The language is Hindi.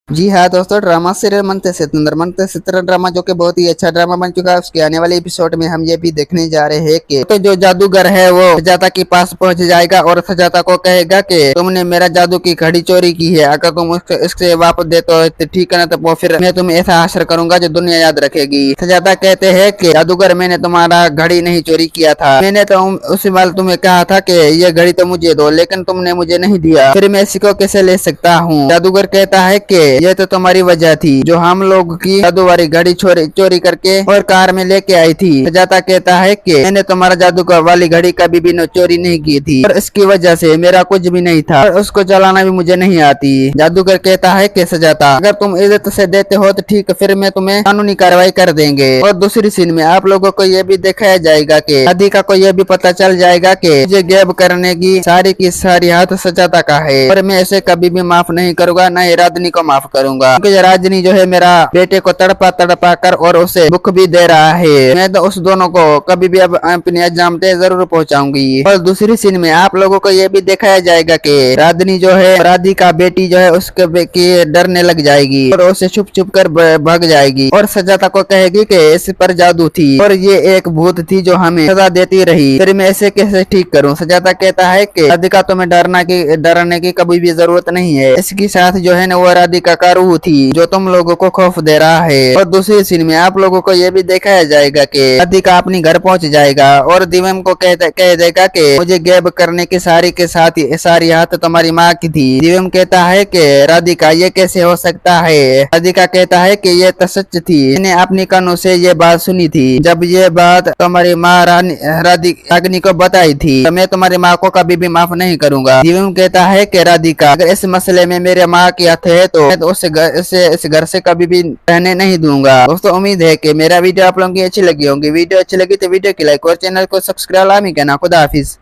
जी हाँ दोस्तों, ड्रामा सीरियल मनते सितर ड्रामा जो कि बहुत ही अच्छा ड्रामा बन चुका है। उसके आने वाले एपिसोड में हम ये भी देखने जा रहे हैं कि तो जो जादूगर है वो सजाता के पास पहुंच जाएगा और सजाता को कहेगा कि तुमने मेरा जादू की घड़ी चोरी की है, अगर तुम इससे वापस दे तो ठीक है, ना तो फिर मैं तुम्हें ऐसा हासिल करूंगा जो दुनिया याद रखेगी। सजाता कहते हैं कि जादूगर, मैंने तुम्हारा घड़ी नहीं चोरी किया था, मैंने तो उसी बार तुम्हें कहा था कि ये घड़ी तो मुझे दो, लेकिन तुमने मुझे नहीं दिया, फिर मैं इसी को कैसे ले सकता हूँ। जादूगर कहता है कि ये तो तुम्हारी वजह थी जो हम लोग की जादू वाली घड़ी चोरी करके और कार में लेके आई थी। सजाता कहता है कि मैंने तुम्हारा जादू वाली घड़ी कभी भी चोरी नहीं की थी और इसकी वजह से मेरा कुछ भी नहीं था और उसको चलाना भी मुझे नहीं आती। जादूगर कहता है कि सजाता, अगर तुम इज्जत से देते हो तो ठीक, फिर मैं तुम्हें कानूनी कार्रवाई कर देंगे। और दूसरी सीन में आप लोगों को ये भी दिखाया जाएगा कि राधिका को यह भी पता चल जाएगा कि मुझे गैब करने की सारी हाथ सजाता का है और मैं इसे कभी भी माफ नहीं करूंगा, न ही राधनी को माफ करूंगा, क्योंकि राजनी जो है मेरा बेटे को तड़पा तड़पा कर और उसे दुख भी दे रहा है। मैं तो उस दोनों को कभी भी अब अपने अंजाम तक जरूर पहुंचाऊंगी। और दूसरी सीन में आप लोगों को ये भी दिखाया जाएगा कि राधनी जो है राधिका बेटी जो है उसके की डरने लग जाएगी और उसे छुप छुप कर भाग जाएगी और सजाता को कहेगी कि इस पर जादू थी और ये एक भूत थी जो हमें सजा देती रही, फिर मैं इसे कैसे ठीक करूं। सजाता कहता है कि राधिका तुम्हें डरने की कभी भी जरूरत नहीं है, इसके साथ जो है ना वो राधिका का रूह थी जो तुम लोगों को खौफ दे रहा है। और दूसरी सीन में आप लोगों को ये भी दिखाया जाएगा कि राधिका अपनी घर पहुंच जाएगा और दिव्यम को कह देगा कि मुझे गैब करने की सारी हाथ तुम्हारी माँ की थी। दिव्यम कहता है कि राधिका ये कैसे हो सकता है। राधिका कहता है कि ये तो सच थी, मैंने अपनी कानों से ये बात सुनी थी, जब ये बात तुम्हारी माँ रागिनी को बताई थी, तो मैं तुम्हारी माँ को कभी भी माफ नहीं करूंगा। दिव्यम कहता है कि राधिका, अगर इस मसले में मेरे माँ की हाथ है तो मैं तो उसे इस घर से कभी भी रहने नहीं दूंगा। दोस्तों, उम्मीद है कि मेरा वीडियो आप लोगों की अच्छी लगी होगी। वीडियो अच्छी लगी तो वीडियो की लाइक और चैनल को सब्सक्राइब लामी कहना। खुदा हाफिज।